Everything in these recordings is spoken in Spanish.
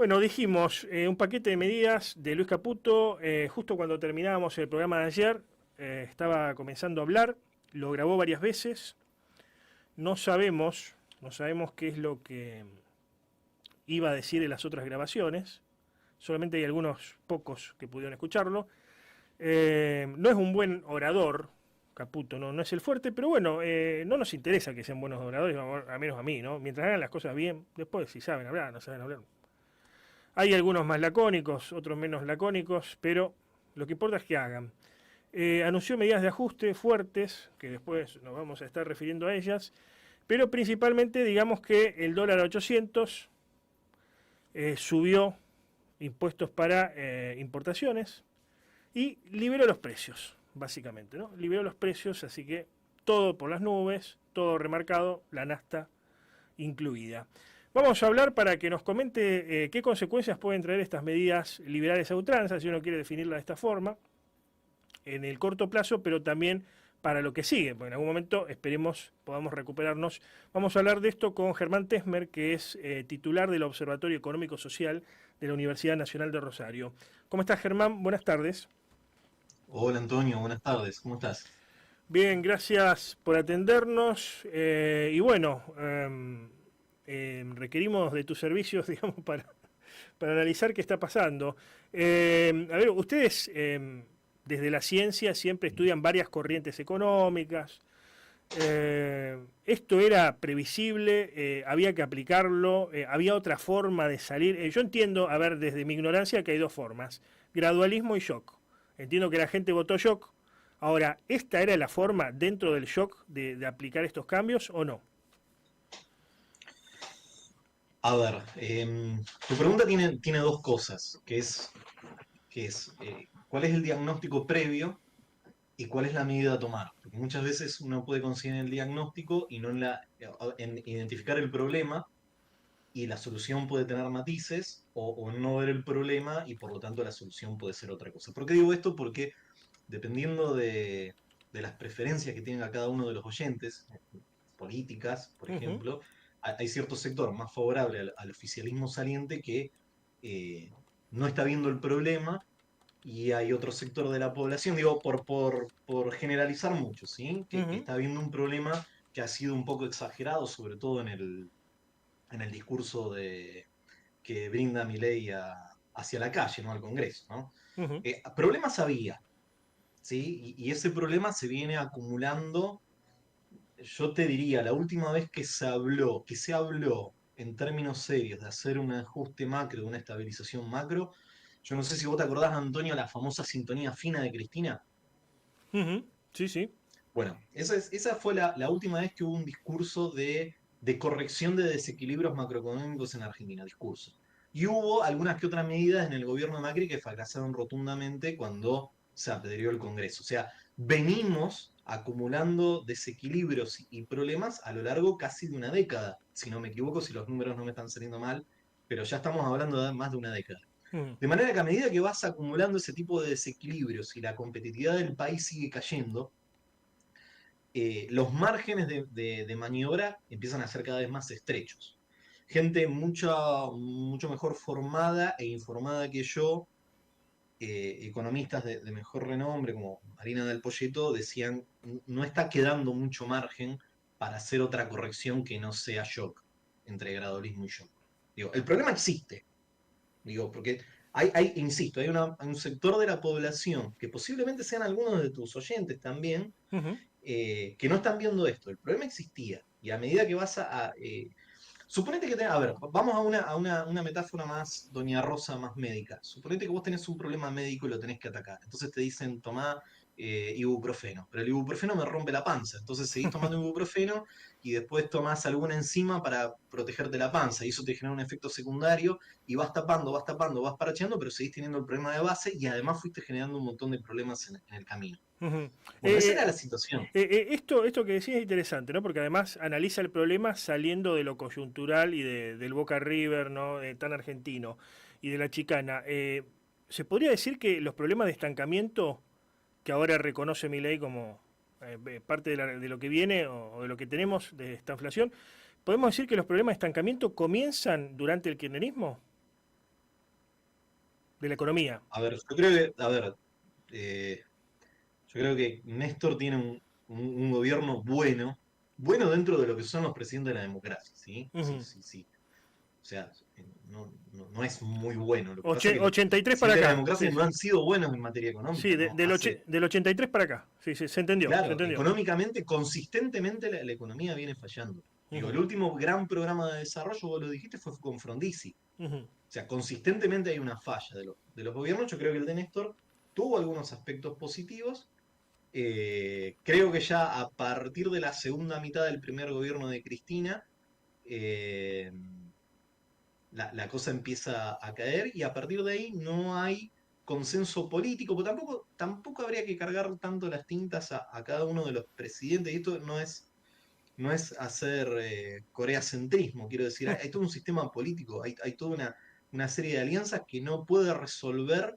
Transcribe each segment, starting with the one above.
Bueno, dijimos un paquete de medidas de Luis Caputo, justo cuando terminábamos el programa de ayer, estaba comenzando a hablar, lo grabó varias veces, no sabemos, no sabemos qué es lo que iba a decir en las otras grabaciones, solamente hay algunos pocos que pudieron escucharlo. No es un buen orador, Caputo, no es el fuerte, pero bueno, no nos interesa que sean buenos oradores, a menos a mí, ¿no? Mientras hagan las cosas bien, después si saben hablar, no saben hablar. Hay algunos más lacónicos, otros menos lacónicos, pero lo que importa es que hagan. Anunció medidas de ajuste fuertes, que después nos vamos a estar refiriendo a ellas, pero principalmente digamos que el dólar a 800 subió impuestos para importaciones y liberó los precios, básicamente, ¿no? Liberó los precios, así que todo por las nubes, todo remarcado, la nafta incluida. Vamos a hablar para que nos comente qué consecuencias pueden traer estas medidas liberales a ultranza, si uno quiere definirla de esta forma, en el corto plazo, pero también para lo que sigue, porque en algún momento esperemos podamos recuperarnos. Vamos a hablar de esto con Germán Tesmer, que es titular del Observatorio Económico Social de la Universidad Nacional de Rosario. ¿Cómo estás, Germán? Buenas tardes. Hola Antonio, buenas tardes, ¿cómo estás? Bien, gracias por atendernos. Y bueno, requerimos de tus servicios, digamos, para analizar qué está pasando. A ver, ustedes desde la ciencia siempre estudian varias corrientes económicas. Esto era previsible, había que aplicarlo, había otra forma de salir. Yo entiendo, a ver, desde mi ignorancia, que hay dos formas, gradualismo y shock. Entiendo que la gente votó shock. Ahora, ¿esta era la forma dentro del shock de aplicar estos cambios o no? A ver, tu pregunta tiene dos cosas, que es cuál es el diagnóstico previo y cuál es la medida a tomar. Porque muchas veces uno puede conseguir en el diagnóstico y no en identificar el problema, y la solución puede tener matices, o no ver el problema y por lo tanto la solución puede ser otra cosa. ¿Por qué digo esto? Porque dependiendo de las preferencias que tenga cada uno de los oyentes, políticas, por Ujú. ejemplo, hay cierto sector más favorable al oficialismo saliente que eh, no está viendo el problema, y hay otro sector de la población, digo, por generalizar mucho, ¿sí? Que Ujú. está viendo un problema que ha sido un poco exagerado, sobre todo en el discurso que brinda Milei hacia la calle, ¿no? Al Congreso, ¿no? Ujú. Problemas había, ¿sí? Y ese problema se viene acumulando. Yo te diría, la última vez que se habló en términos serios de hacer un ajuste macro, de una estabilización macro, yo no sé si vos te acordás, Antonio, la famosa sintonía fina de Cristina. Ujú. Sí, sí. Bueno, esa fue la última vez que hubo un discurso de corrección de desequilibrios macroeconómicos en Argentina, discurso. Y hubo algunas que otras medidas en el gobierno de Macri que fracasaron rotundamente cuando se apedreó el Congreso. O sea, venimos acumulando desequilibrios y problemas a lo largo casi de una década, si no me equivoco, si los números no me están saliendo mal, pero ya estamos hablando de más de una década. Ujú. De manera que a medida que vas acumulando ese tipo de desequilibrios y la competitividad del país sigue cayendo, los márgenes de maniobra empiezan a ser cada vez más estrechos. Gente mucho mejor formada e informada que yo, economistas de mejor renombre como Marina del Poyeto, decían: No está quedando mucho margen para hacer otra corrección que no sea shock, entre gradualismo y shock. Digo, el problema existe, digo, porque insisto, hay un sector de la población, que posiblemente sean algunos de tus oyentes también, Ujú. que no están viendo esto. El problema existía. Y a medida que vas suponete que tenés, a ver, vamos a una metáfora más, doña Rosa, más médica. Suponete que vos tenés un problema médico y lo tenés que atacar. Entonces te dicen, tomá ibuprofeno. Pero el ibuprofeno me rompe la panza. Entonces seguís tomando ibuprofeno y después tomás alguna enzima para protegerte la panza. Y eso te genera un efecto secundario y vas tapando, vas paracheando, pero seguís teniendo el problema de base y además fuiste generando un montón de problemas en el camino. Ujú. Bueno, esa era la situación. Esto que decís es interesante, ¿no? Porque además analiza el problema saliendo de lo coyuntural y del Boca River, ¿no? Tan argentino y de la chicana. ¿Se podría decir que los problemas de estancamiento que ahora reconoce Milei como parte de lo que viene o de lo que tenemos de esta inflación, podemos decir que los problemas de estancamiento comienzan durante el kirchnerismo? de la economía. A ver, yo creo que, a ver, eh, yo creo que Néstor tiene un gobierno bueno, bueno dentro de lo que son los presidentes de la democracia, ¿sí? Sí, Ujú. sí, sí. O sea, no es muy bueno. Lo que pasa es que los 83 para presidentes de la acá, democracia sí, no sí. han sido buenos en materia Sí, económica, ¿no? del 83 para acá. Sí, sí, se entendió, se Claro, entendió. económicamente, consistentemente la economía viene fallando. Digo, el Ujú, último gran programa de desarrollo, vos lo dijiste, fue con Frondizi. ujú. O sea, consistentemente hay una falla de los gobiernos. Yo creo que el de Néstor tuvo algunos aspectos positivos. Creo que ya a partir de la segunda mitad del primer gobierno de Cristina, eh, la cosa empieza a caer y a partir de ahí no hay consenso político, pero tampoco habría que cargar tanto las tintas a cada uno de los presidentes. Y esto no es hacer coreacentrismo, quiero decir, hay todo un sistema político, hay toda una serie de alianzas que no puede resolver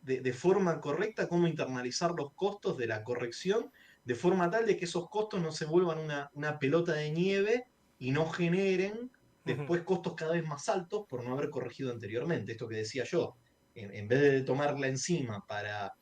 de forma correcta cómo internalizar los costos de la corrección, de forma tal de que esos costos no se vuelvan una pelota de nieve y no generen Ujú. después costos cada vez más altos por no haber corregido anteriormente. Esto que decía yo, en vez de tomarla encima para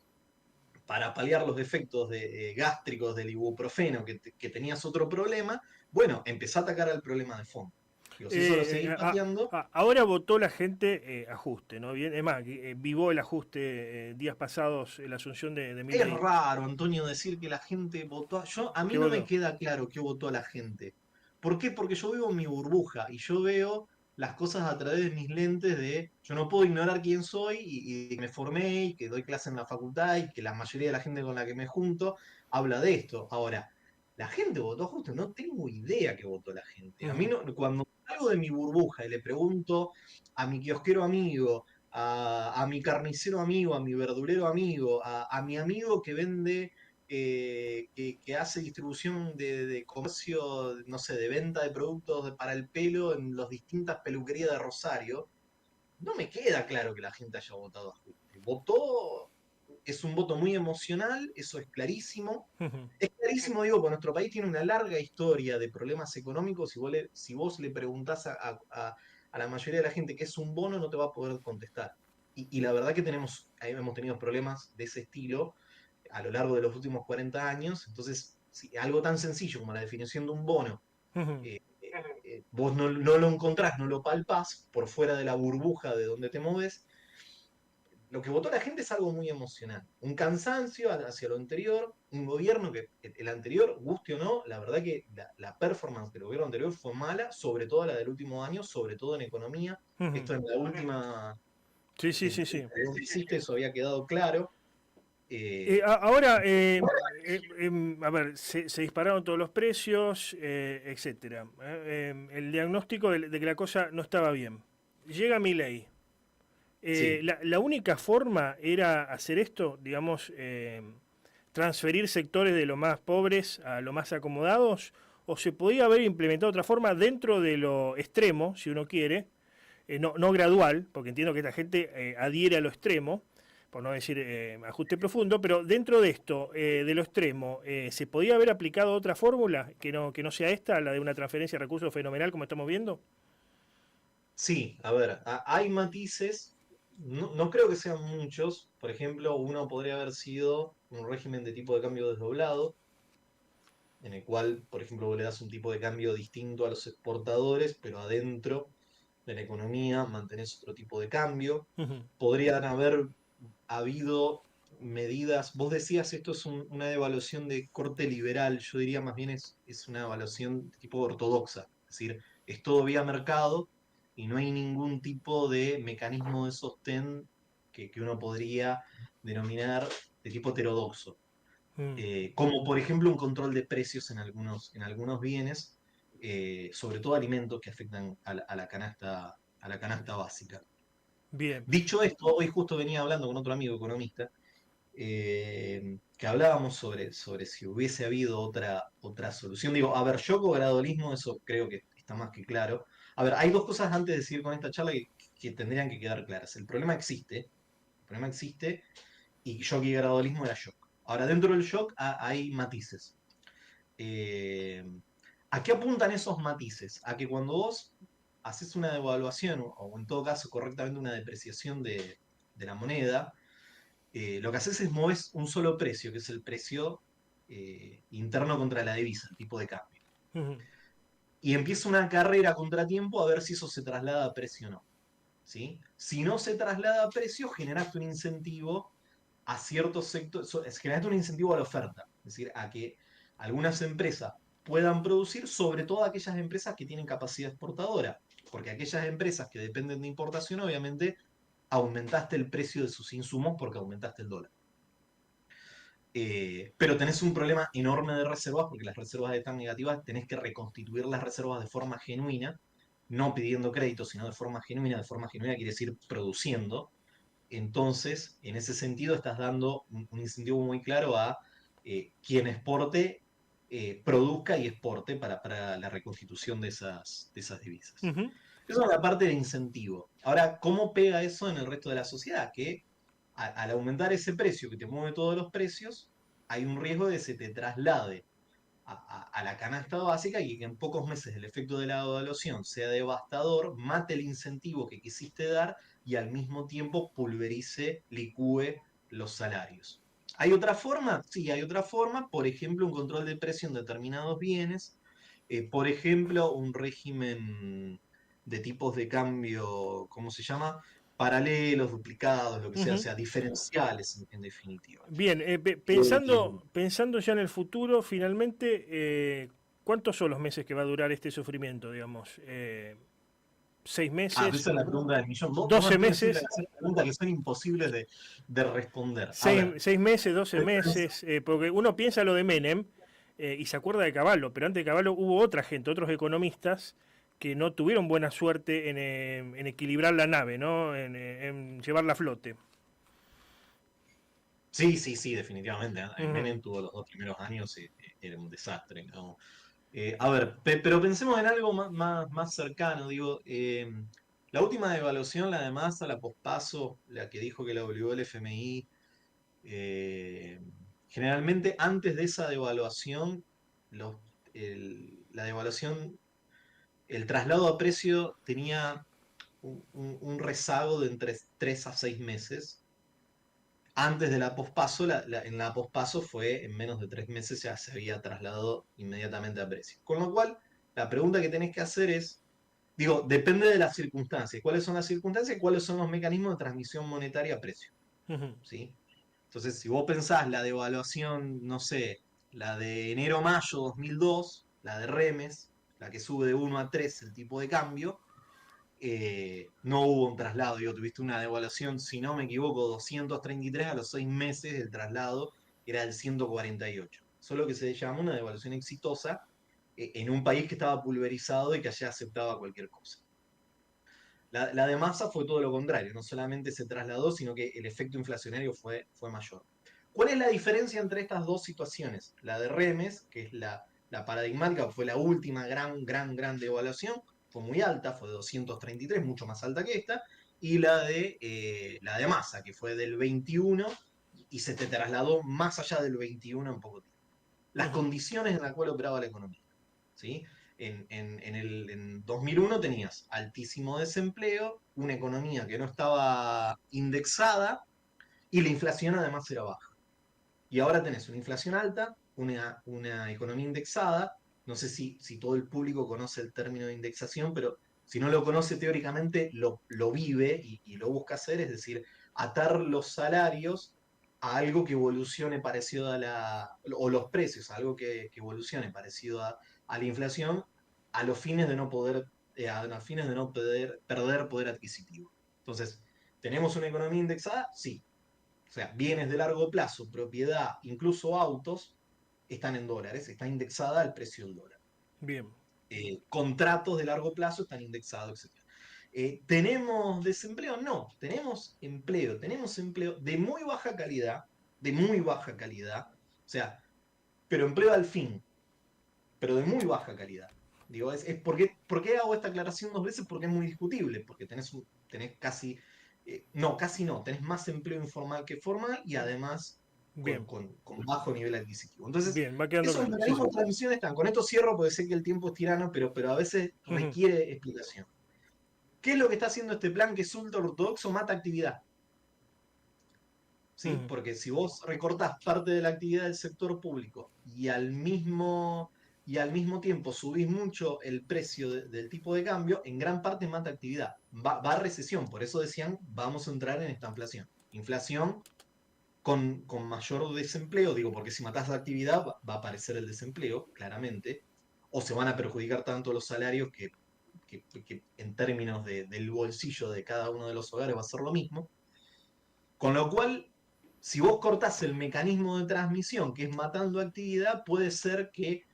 paliar los efectos gástricos del ibuprofeno, que tenías otro problema, bueno, empezá a atacar al problema de fondo. Digo, si eso lo seguís pateando, Ahora votó la gente ajuste, ¿no? Bien, es más, vivó el ajuste días pasados, la asunción de es Milei. raro, Antonio, decir que la gente votó. A ¿Qué mí no me votó? queda claro qué votó la gente. ¿Por qué? Porque yo vivo en mi burbuja y yo veo las cosas a través de mis lentes de yo no puedo ignorar quién soy y que me formé y que doy clase en la facultad y que la mayoría de la gente con la que me junto habla de esto. Ahora, la gente votó justo, no tengo idea qué votó la gente. A mí Ujú, no, cuando salgo de mi burbuja y le pregunto a mi kiosquero amigo, a mi carnicero amigo, a mi verdulero amigo, a mi amigo que vende, que hace distribución de comercio, no sé, de venta de productos para el pelo en las distintas peluquerías de Rosario, no me queda claro que la gente haya votado a Ajuste. Votó, es un voto muy emocional, eso es clarísimo. ujú. Es clarísimo, digo, porque nuestro país tiene una larga historia de problemas económicos. Si vos le preguntás a la mayoría de la gente qué es un bono, no te va a poder contestar. Y la verdad que hemos tenido problemas de ese estilo a lo largo de los últimos 40 años. Entonces, si algo tan sencillo como la definición de un bono, Ujú. vos no lo encontrás, no lo palpás por fuera de la burbuja de donde te moves, lo que votó la gente es algo muy emocional. Un cansancio hacia lo anterior, un gobierno que el anterior, guste o no, la verdad que la performance del gobierno anterior fue mala, sobre todo la del último año, sobre todo en economía. Ujú. Esto en la última Sí, sí, sí, sí. entrevista que hiciste, eso había quedado claro. Ahora, a ver, se dispararon todos los precios, etcétera. El diagnóstico de que la cosa no estaba bien. Llega Milei. Sí, La única forma era hacer esto, digamos, transferir sectores de los más pobres a los más acomodados, o se podía haber implementado otra forma dentro de lo extremo, si uno quiere, no gradual, porque entiendo que esta gente adhiere a lo extremo, por no decir ajuste profundo, pero dentro de esto, de lo extremo, ¿se podía haber aplicado otra fórmula que no sea esta, la de una transferencia de recursos fenomenal como estamos viendo? sí, a ver, hay matices, no creo que sean muchos. Por ejemplo, uno podría haber sido un régimen de tipo de cambio desdoblado, en el cual, por ejemplo, vos le das un tipo de cambio distinto a los exportadores, pero adentro de la economía mantenés otro tipo de cambio. Ujú, Podrían haber habido medidas, vos decías esto es una devaluación de corte liberal, yo diría más bien es una evaluación de tipo ortodoxa, es decir, es todo vía mercado y no hay ningún tipo de mecanismo de sostén que uno podría denominar de tipo heterodoxo, mm, como por ejemplo un control de precios en algunos bienes, sobre todo alimentos que afectan a la canasta básica. bien. Dicho esto, hoy justo venía hablando con otro amigo economista, que hablábamos sobre si hubiese habido otra solución. Digo, a ver, yo con gradualismo, eso creo que está más que claro. A ver, hay dos cosas antes de seguir con esta charla que tendrían que quedar claras. El problema existe y shock y gradualismo era shock. Ahora, dentro del shock hay matices. Eh, ¿A qué apuntan esos matices? A que cuando vos haces una devaluación o en todo caso correctamente una depreciación de la moneda, lo que haces es moves un solo precio, que es el precio interno contra la divisa, el tipo de cambio. Ujú. Y empieza una carrera contratiempo a ver si eso se traslada a precio o no. ¿Sí? Si no se traslada a precio, generaste un incentivo a ciertos sectores, generaste un incentivo a la oferta, es decir, a que algunas empresas puedan producir, sobre todo aquellas empresas que tienen capacidad exportadora, porque aquellas empresas que dependen de importación, obviamente, aumentaste el precio de sus insumos porque aumentaste el dólar. Pero tenés un problema enorme de reservas, porque las reservas están negativas, tenés que reconstituir las reservas de forma genuina, no pidiendo crédito, sino de forma genuina. De forma genuina quiere decir produciendo. Entonces, en ese sentido, estás dando un incentivo muy claro a quien exporte, produzca y exporte para la reconstitución de esas divisas. Ujú. Eso es la parte de incentivo. Ahora, ¿cómo pega eso en el resto de la sociedad? Que al aumentar ese precio que te mueve todos los precios, hay un riesgo de que se te traslade a la canasta básica y que en pocos meses el efecto de la devaluación sea devastador, mate el incentivo que quisiste dar y al mismo tiempo pulverice, licúe los salarios. ¿Hay otra forma? Sí, hay otra forma. Por ejemplo, un control de precio en determinados bienes. Por ejemplo, un régimen de tipos de cambio, ¿cómo se llama? Paralelos, duplicados, lo que sea, o Ujú. sea, diferenciales en definitiva. Bien, Eh, pensando ya en el futuro, finalmente, ¿cuántos son los meses que va a durar este sufrimiento, digamos? ¿Seis Esa meses? es la pregunta del millón. Vos ¿12 Antonio, siempre meses? haces preguntas que son imposibles de responder. A Seis, ver, 6 meses, 12 meses? Porque uno piensa lo de Menem y se acuerda de Cavallo, pero antes de Cavallo hubo otra gente, otros economistas que no tuvieron buena suerte en equilibrar la nave, ¿no? En llevarla a flote. sí, sí, sí, definitivamente. Ujú. Menem tuvo los dos primeros años, era un desastre, ¿no? A ver, pero pensemos en algo más cercano. Digo, la última devaluación, la de Massa, la pospaso, la que dijo que la obligó el FMI, eh, generalmente antes de esa devaluación, los, la devaluación, el traslado a precio tenía un rezago de entre 3 a 6 meses. Antes de la pospaso, en la pospaso fue en menos de 3 meses ya se había trasladado inmediatamente a precio. Con lo cual, la pregunta que tenés que hacer es, digo, depende de las circunstancias. ¿Cuáles son las circunstancias? ¿Cuáles son los mecanismos de transmisión monetaria a precio? Ujú. ¿Sí? Entonces, si vos pensás la devaluación, no sé, la de enero-mayo 2002, la de Remes, la que sube de 1 a 3 el tipo de cambio, no hubo un traslado, digo, tuviste una devaluación, si no me equivoco, 233 a los 6 meses del traslado era el 148. Solo que se llama una devaluación exitosa en un país que estaba pulverizado y que allá aceptaba cualquier cosa. La de Massa fue todo lo contrario, no solamente se trasladó, sino que el efecto inflacionario fue mayor. ¿Cuál es la diferencia entre estas dos situaciones? La de Remes, que es la paradigmática, fue la última gran devaluación, fue muy alta, fue de 233, mucho más alta que esta, y la de Massa, que fue del 21 y se te trasladó más allá del 21 en poco tiempo. Las Ujú. condiciones en las cuales operaba la economía. ¿Sí? En 2001 tenías altísimo desempleo, una economía que no estaba indexada y la inflación además era baja. Y ahora tenés una inflación alta, una economía indexada. No sé si todo el público conoce el término de indexación, pero si no lo conoce teóricamente, lo vive y lo busca hacer, es decir, atar los salarios a algo que evolucione parecido o los precios, a algo que evolucione parecido a la inflación, a los fines de no poder, a los fines de no perder poder adquisitivo. Entonces, ¿tenemos una economía indexada? Sí, o sea, bienes de largo plazo, propiedad, incluso autos, están en dólares, está indexada al precio del dólar. Bien. Contratos de largo plazo están indexados, etc. ¿Tenemos desempleo? No, tenemos empleo de muy baja calidad, o sea, pero empleo al fin, pero de muy baja calidad. Digo, ¿por qué hago esta aclaración dos veces? Porque es muy discutible, porque tenés casi, no, casi no, tenés más empleo informal que formal y además Bien. con bajo nivel adquisitivo. Entonces, Bien, va quedando esos claro. Sí, mecanismos sí. de transmisión están. Con esto cierro porque sé que el tiempo es tirano, pero a veces Ujú. requiere explicación. ¿Qué es lo que está haciendo este plan que es ultra ortodoxo? Mata actividad. ¿sí? Porque si vos recortás parte de la actividad del sector público y al mismo tiempo subís mucho el precio del tipo de cambio, en gran parte mata actividad. Va a recesión, por eso decían, vamos a entrar en esta inflación. Inflación con mayor desempleo, digo, porque si matás la actividad va a aparecer el desempleo, claramente, o se van a perjudicar tanto los salarios que en términos del bolsillo de cada uno de los hogares va a ser lo mismo. Con lo cual, si vos cortás el mecanismo de transmisión, que es matando actividad, puede ser que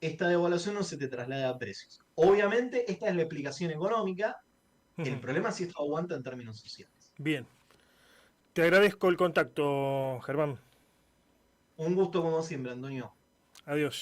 esta devaluación no se te traslade a precios. Obviamente, esta es la explicación económica. El problema es si esto aguanta en términos sociales. Bien. Te agradezco el contacto, Germán. Un gusto como siempre, Antonio. Adiós.